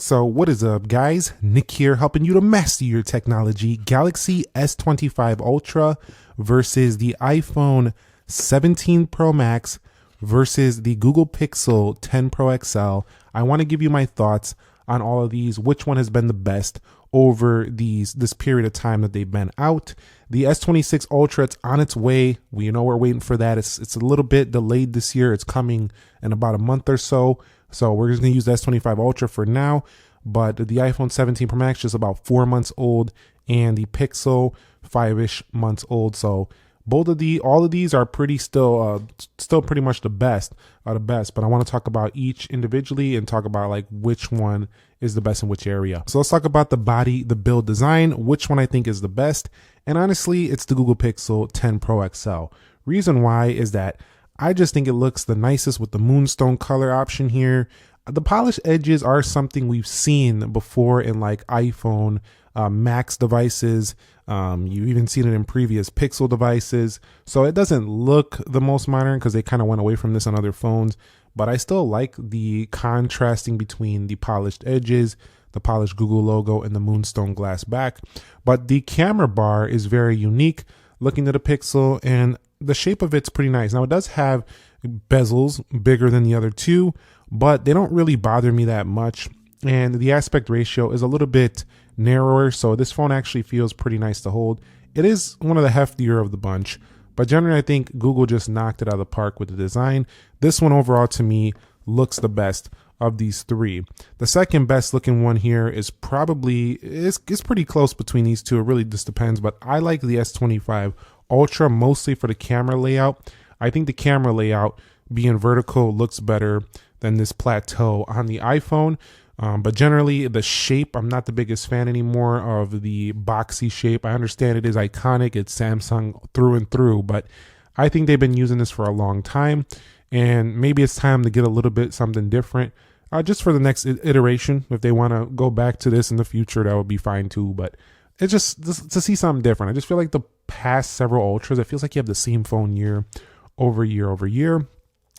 So what is up, guys? Nick here, helping you to master your technology. Galaxy S25 Ultra versus the iPhone 17 Pro Max versus the Google Pixel 10 Pro XL. I want to give you my thoughts on all of these, which one has been the best over this period of time that they've been out. The S26 Ultra, it's on its way. We know we're waiting for that. It's a little bit delayed this year. It's coming in about a month or so. So we're just going to use the S25 Ultra for now. But the iPhone 17 Pro Max is about 4 months old, and the Pixel 5-ish months old. So all of these are still pretty much the best of the best. But I want to talk about each individually and talk about like which one is the best in which area. So let's talk about the build design, which one I think is the best. And honestly, it's the Google Pixel 10 Pro XL. Reason why is that I just think it looks the nicest with the moonstone color option here. The polished edges are something we've seen before in like iPhone Max devices. You've even seen it in previous Pixel devices. So it doesn't look the most modern because they kind of went away from this on other phones. But I still like the contrasting between the polished edges, the polished Google logo, and the moonstone glass back. But the camera bar is very unique looking at the Pixel, and the shape of it's pretty nice. Now it does have bezels bigger than the other two, but they don't really bother me that much. And the aspect ratio is a little bit narrower, so this phone actually feels pretty nice to hold. It is one of the heftier of the bunch, but generally I think Google just knocked it out of the park with the design. This one overall to me looks the best of these three. The second best looking one here is it's pretty close between these two. It really just depends, but I like the S25 Ultra mostly for the camera layout. I think the camera layout being vertical looks better than this plateau on the iPhone. But generally the shape, I'm not the biggest fan anymore of the boxy shape. I understand it is iconic. It's Samsung through and through, but I think they've been using this for a long time, and maybe it's time to get a little bit something different. Just for the next iteration, if they want to go back to this in the future, that would be fine too. But it's just to see something different. I just feel like the past several Ultras, it feels like you have the same phone year over year over year,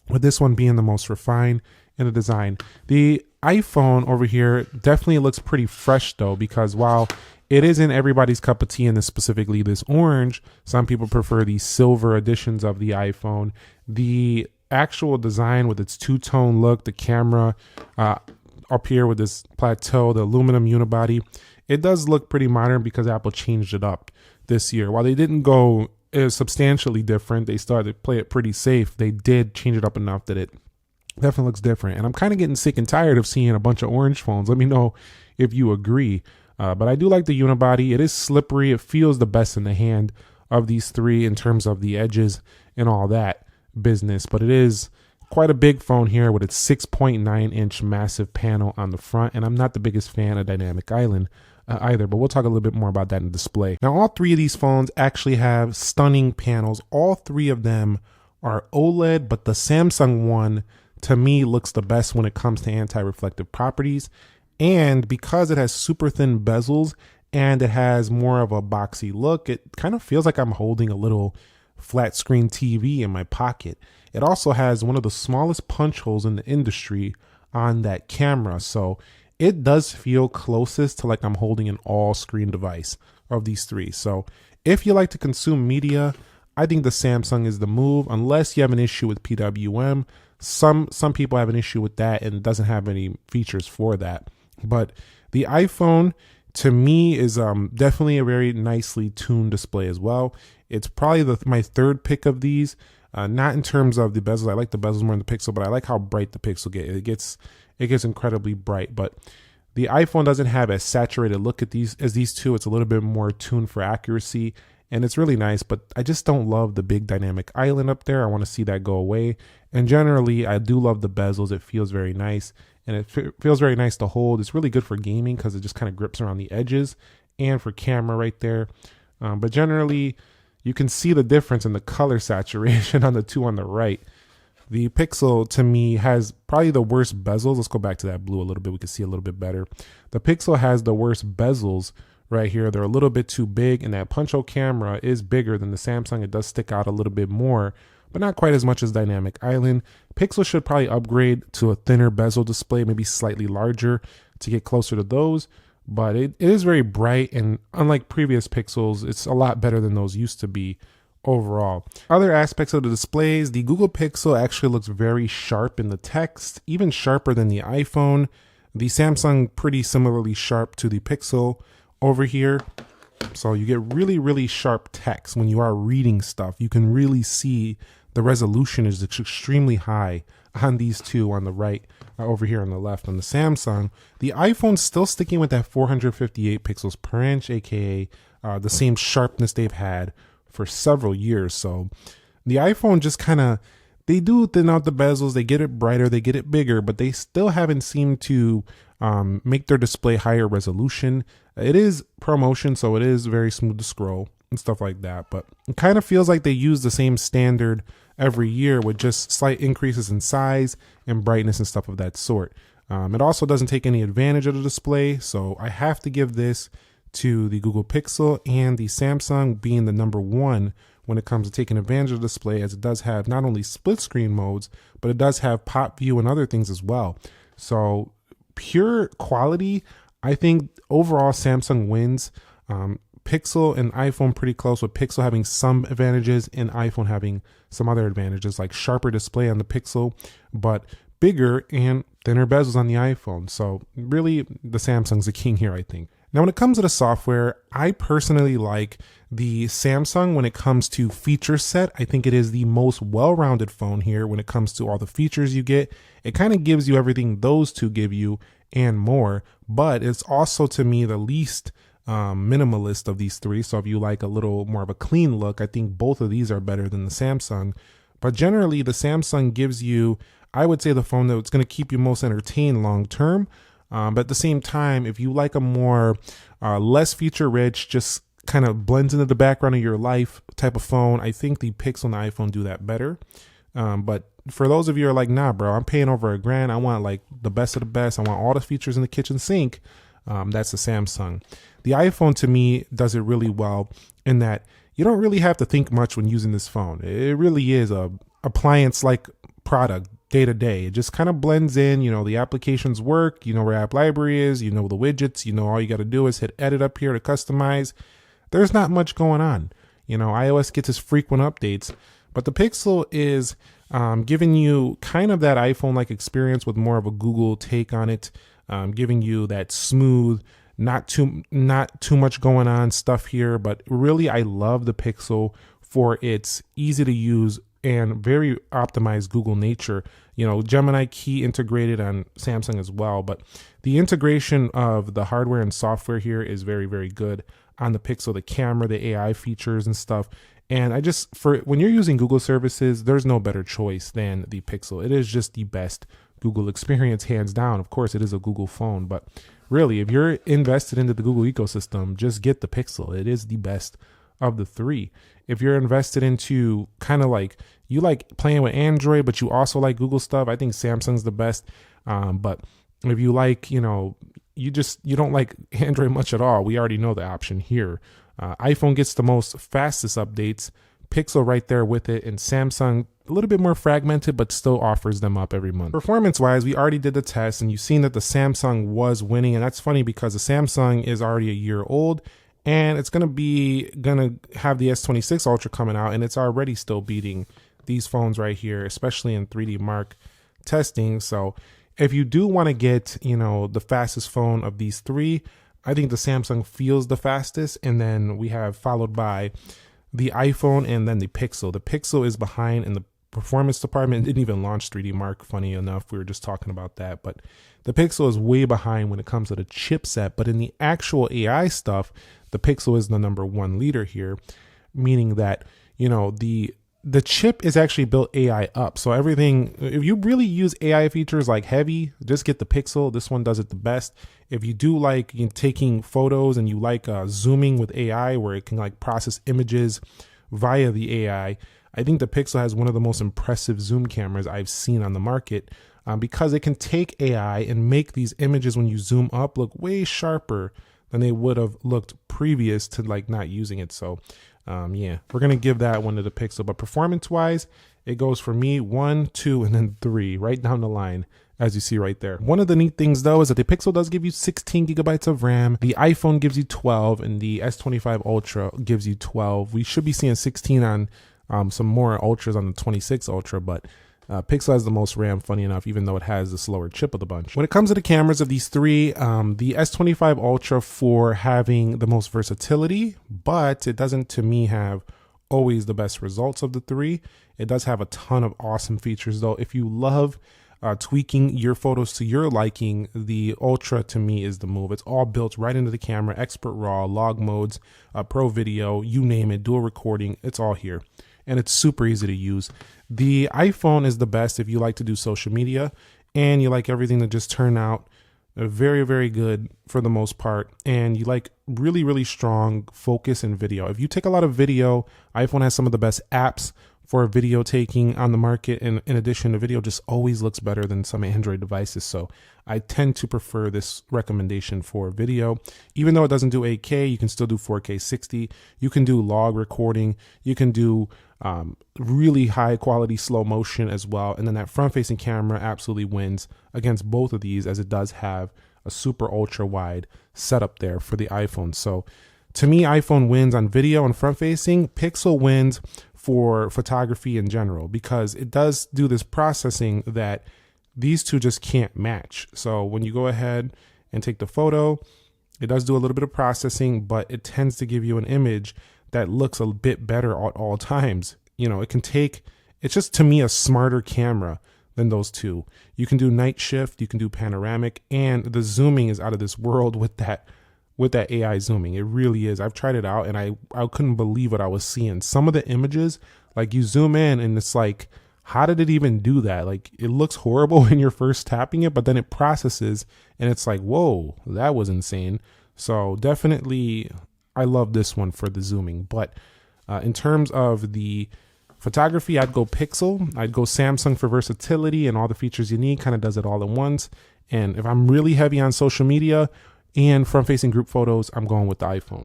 with this one being the most refined in the design. The iPhone over here definitely looks pretty fresh though, because while it isn't everybody's cup of tea, and specifically this orange, some people prefer the silver editions of the iPhone. The actual design with its two-tone look, the camera up here with this plateau, the aluminum unibody, it does look pretty modern because Apple changed it up this year. While they didn't go substantially different, they started to play it pretty safe. They did change it up enough that it definitely looks different. And I'm kind of getting sick and tired of seeing a bunch of orange phones. Let me know if you agree. But I do like the unibody. It is slippery. It feels the best in the hand of these three in terms of the edges and all that business. But it is quite a big phone here with its 6.9-inch massive panel on the front. And I'm not the biggest fan of Dynamic Island either, but we'll talk a little bit more about that in the display. Now, all three of these phones actually have stunning panels. All three of them are OLED, but the Samsung one to me looks the best when it comes to anti-reflective properties. And because it has super thin bezels and it has more of a boxy look, it kind of feels like I'm holding a little flat screen TV in my pocket. It also has one of the smallest punch holes in the industry on that camera. So it does feel closest to like I'm holding an all screen device of these three. So if you like to consume media, I think the Samsung is the move, unless you have an issue with PWM. Some people have an issue with that and it doesn't have any features for that. But the iPhone to me is definitely a very nicely tuned display as well. It's probably my third pick of these, not in terms of the bezels. I like the bezels more in the Pixel, but I like how bright the Pixel gets. It gets incredibly bright, but the iPhone doesn't have a saturated look at as these two. It's a little bit more tuned for accuracy, and it's really nice, but I just don't love the big dynamic island up there. I want to see that go away. And generally, I do love the bezels. It feels very nice, and it feels very nice to hold. It's really good for gaming because it just kind of grips around the edges, and for camera right there. But generally, you can see the difference in the color saturation on the two on the right. The Pixel, to me, has probably the worst bezels. Let's go back to that blue a little bit. We can see a little bit better. The Pixel has the worst bezels right here. They're a little bit too big, and that punch hole camera is bigger than the Samsung. It does stick out a little bit more, but not quite as much as Dynamic Island. Pixel should probably upgrade to a thinner bezel display, maybe slightly larger to get closer to those. But it is very bright, and unlike previous Pixels, it's a lot better than those used to be overall. Other aspects of the displays, the Google Pixel actually looks very sharp in the text, even sharper than the iPhone. The Samsung pretty similarly sharp to the Pixel over here. So you get really, really sharp text when you are reading stuff. You can really see the resolution is extremely high on these two on the right, over here on the left on the Samsung. The iPhone's still sticking with that 458 pixels per inch, aka the same sharpness they've had for several years. So the iPhone just kind of, they do thin out the bezels, they get it brighter, they get it bigger, but they still haven't seemed to make their display higher resolution. It is ProMotion, so it is very smooth to scroll and stuff like that, but it kind of feels like they use the same standard every year with just slight increases in size and brightness and stuff of that sort. It also doesn't take any advantage of the display, so I have to give this to the Google Pixel and the Samsung being the number one when it comes to taking advantage of the display, as it does have not only split screen modes, but it does have pop view and other things as well. So pure quality, I think overall Samsung wins. Pixel and iPhone pretty close, with Pixel having some advantages and iPhone having some other advantages, like sharper display on the Pixel, but bigger and thinner bezels on the iPhone. So really the Samsung's the king here, I think. Now, when it comes to the software, I personally like the Samsung when it comes to feature set. I think it is the most well-rounded phone here when it comes to all the features you get. It kind of gives you everything those two give you and more, but it's also, to me, the least minimalist of these three. So if you like a little more of a clean look, I think both of these are better than the Samsung. But generally, the Samsung gives you, I would say, the phone that's going to keep you most entertained long term. But at the same time, if you like a more less feature rich, just kind of blends into the background of your life type of phone, I think the Pixel and the iPhone do that better. But for those of you who are like, nah, bro, I'm paying over $1,000. I want like the best of the best. I want all the features in the kitchen sink. That's the Samsung. The iPhone, to me, does it really well in that you don't really have to think much when using this phone. It really is a appliance-like product day to day. It just kind of blends in. You know, the applications work. You know where App Library is. You know the widgets. You know, all you got to do is hit edit up here to customize. There's not much going on. You know, iOS gets its frequent updates, but the Pixel is giving you kind of that iPhone-like experience with more of a Google take on it, giving you that smooth, not too much going on stuff here. But really, I love the Pixel for its easy to use and very optimized Google nature. You know, Gemini key integrated on Samsung as well, but the integration of the hardware and software here is very, very good on the Pixel. The camera, the AI features and stuff. And I just, for when you're using Google services, there's no better choice than the Pixel. It is just the best Google experience, hands down. Of course, it is a Google phone, but really, if you're invested into the Google ecosystem, just get the Pixel. It is the best of the three. If you're invested into kind of like, you like playing with Android, but you also like Google stuff, I think Samsung's the best. But if you like, you know, you don't like Android much at all, we already know the option here. iPhone gets the most fastest updates, Pixel right there with it, and Samsung a little bit more fragmented, but still offers them up every month. Performance-wise, we already did the test, and you've seen that the Samsung was winning, and that's funny because the Samsung is already a year old, and it's gonna have the S26 Ultra coming out, and it's already still beating these phones right here, especially in 3D Mark testing. So if you do want to get, you know, the fastest phone of these three, I think the Samsung feels the fastest, and then we have followed by the iPhone and then the Pixel. The Pixel is behind in the performance department. It didn't even launch 3D Mark, funny enough. We were just talking about that, but the Pixel is way behind when it comes to the chipset. But in the actual AI stuff, the Pixel is the number one leader here, meaning that, you know, the chip is actually built AI up. So everything, if you really use AI features like heavy, just get the Pixel. This one does it the best. If you do like taking photos and you like zooming with AI, where it can like process images via the AI, I think the Pixel has one of the most impressive zoom cameras I've seen on the market, because it can take AI and make these images when you zoom up look way sharper than they would have looked previous to like not using it. So yeah, we're going to give that one to the Pixel. But performance wise, It goes for me 1, 2, and then 3 right down the line, as you see right there. One of the neat things though is that the Pixel does give you 16 gigabytes of RAM. The iPhone gives you 12 and the S25 Ultra gives you 12. We should be seeing 16 on some more Ultras on the 26 Ultra, but Pixel has the most RAM, funny enough, even though it has the slower chip of the bunch. When it comes to the cameras of these three, the S25 Ultra for having the most versatility, but it doesn't, to me, have always the best results of the three. It does have a ton of awesome features though. If you love tweaking your photos to your liking, the Ultra to me is the move. It's all built right into the camera, expert RAW, log modes, pro video, you name it, dual recording, it's all here. And it's super easy to use. The iPhone is the best if you like to do social media and you like everything to just turn out very, very good for the most part, and you like really, really strong focus in video. If you take a lot of video, iPhone has some of the best apps for video taking on the market, and in addition, the video just always looks better than some Android devices. So I tend to prefer this recommendation for video. Even though it doesn't do 8K, you can still do 4K 60. You can do log recording. You can do really high quality slow motion as well. And then that front facing camera absolutely wins against both of these, as it does have a super ultra wide setup there for the iPhone. So to me, iPhone wins on video and front facing. Pixel wins for photography in general, because it does do this processing that these two just can't match. So when you go ahead and take the photo, it does do a little bit of processing, but it tends to give you an image that looks a bit better at all times. You know, it's just, to me, a smarter camera than those two. You can do night shift, you can do panoramic, and the zooming is out of this world with that AI zooming. It really is. I've tried it out and I couldn't believe what I was seeing. Some of the images, like you zoom in and it's like, how did it even do that? Like, it looks horrible when you're first tapping it, but then it processes and it's like, whoa, that was insane. So definitely, I love this one for the zooming. But in terms of the photography, I'd go Pixel. I'd go Samsung for versatility and all the features you need, kind of does it all at once. And if I'm really heavy on social media and front-facing group photos, I'm going with the iPhone.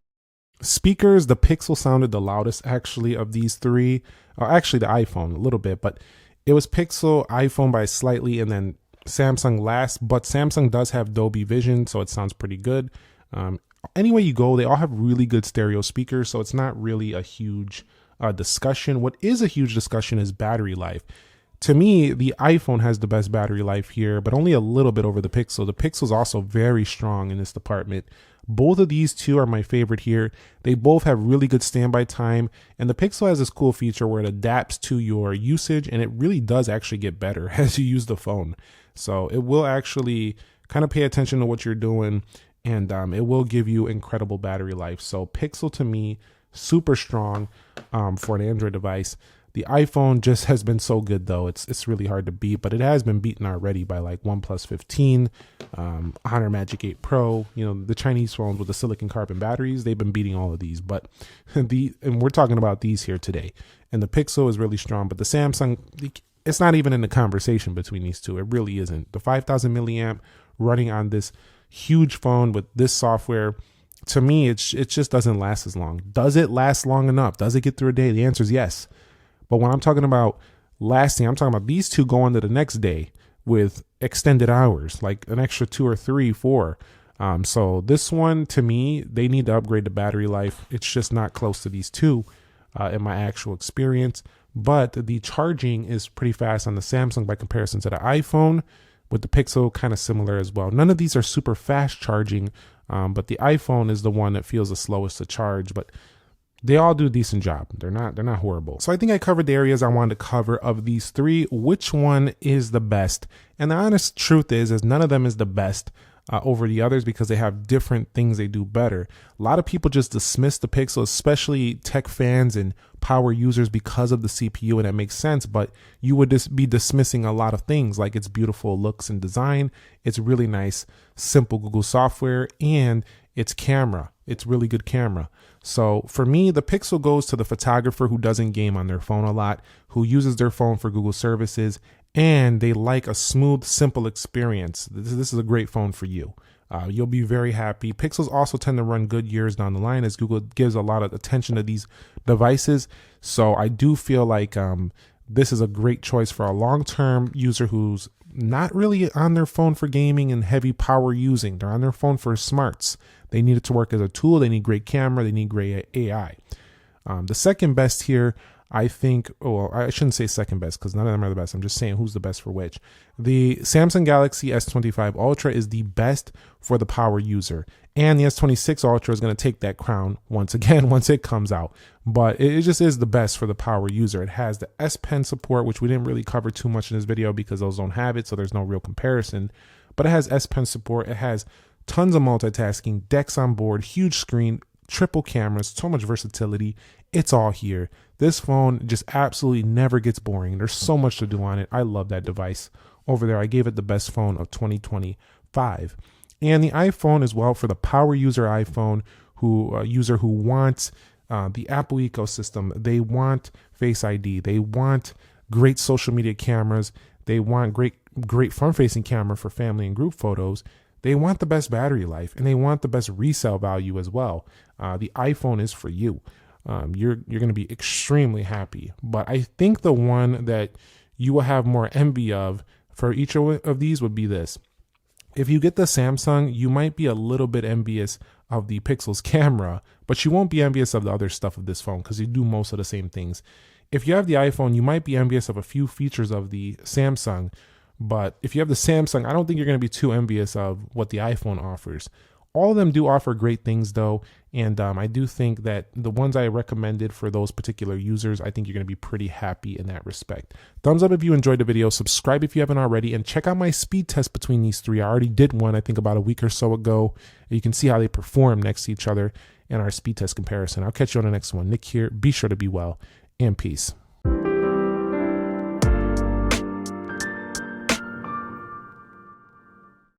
Speakers, the Pixel sounded the loudest actually of these three. Actually the iPhone a little bit, but it was Pixel, iPhone by slightly, and then Samsung last. But Samsung does have Dolby Vision, so it sounds pretty good. Anyway you go, they all have really good stereo speakers, so it's not really a huge discussion. What is a huge discussion is battery life. To me, the iPhone has the best battery life here, but only a little bit over the Pixel. The Pixel is also very strong in this department. Both of these two are my favorite here. They both have really good standby time, and the Pixel has this cool feature where it adapts to your usage, and it really does actually get better as you use the phone. So it will actually kind of pay attention to what you're doing, and it will give you incredible battery life. So Pixel, to me, super strong for an Android device. The iPhone just has been so good though. It's really hard to beat, but it has been beaten already by like OnePlus 15, Honor Magic 8 Pro, you know, the Chinese phones with the silicon carbon batteries. They've been beating all of these, but and we're talking about these here today. And the Pixel is really strong, but the Samsung, it's not even in the conversation between these two. It really isn't. The 5,000 milliamp running on this huge phone with this software, to me, it just doesn't last as long. Does it last long enough? Does it get through a day? The answer is yes. But when I'm talking about lasting, I'm talking about these two going to the next day with extended hours, like an extra 2 or 3, 4. So this one, to me, they need to upgrade the battery life. It's just not close to these two in my actual experience. But the charging is pretty fast on the Samsung by comparison to the iPhone, with the Pixel kind of similar as well. None of these are super fast charging, but the iPhone is the one that feels the slowest to charge. But they all do a decent job. They're not horrible. So I think I covered the areas I wanted to cover of these three. Which one is the best? And the honest truth is none of them is the best over the others, because they have different things they do better. A lot of people just dismiss the Pixel, especially tech fans and power users, because of the CPU, and that makes sense. But you would just be dismissing a lot of things, like its beautiful looks and design, its really nice, simple Google software, and its camera. It's really good camera. So for me, the Pixel goes to the photographer who doesn't game on their phone a lot, who uses their phone for Google services, and they like a smooth, simple experience. This is a great phone for you. You'll be very happy. Pixels also tend to run good years down the line, as Google gives a lot of attention to these devices. So I do feel like this is a great choice for a long-term user who's not really on their phone for gaming and heavy power using. They're on their phone for smarts. They need it to work as a tool. They need great camera. They need great AI. The second best here, I think, well, I shouldn't say second best because none of them are the best. I'm just saying who's the best for which. The Samsung Galaxy S25 Ultra is the best for the power user. And the S26 Ultra is going to take that crown once again once it comes out. But it just is the best for the power user. It has the S Pen support, which we didn't really cover too much in this video because those don't have it, so there's no real comparison. But it has S Pen support. It has tons of multitasking, DeX on board, huge screen, triple cameras, so much versatility. It's all here. This phone just absolutely never gets boring. There's so much to do on it. I love that device. Over there, I gave it the best phone of 2025. And the iPhone as well, for the power user iPhone, user who wants the Apple ecosystem. They want Face ID. They want great social media cameras. They want great front-facing camera for family and group photos. They want the best battery life, and they want the best resale value as well. The iPhone is for you. You're going to be extremely happy. But I think the one that you will have more envy of for each of these would be this. If you get the Samsung, you might be a little bit envious of the Pixel's camera, but you won't be envious of the other stuff of this phone because you do most of the same things. If you have the iPhone, you might be envious of a few features of the Samsung, but if you have the Samsung, I don't think you're going to be too envious of what the iPhone offers. All of them do offer great things though, and I do think that the ones I recommended for those particular users, I think you're going to be pretty happy in that respect. Thumbs up if you enjoyed the video, subscribe if you haven't already, and check out my speed test between these three. I already did one, I think about a week or so ago. You can see how they perform next to each other in our speed test comparison. I'll catch you on the next one. Nick here. Be sure to be well, and peace.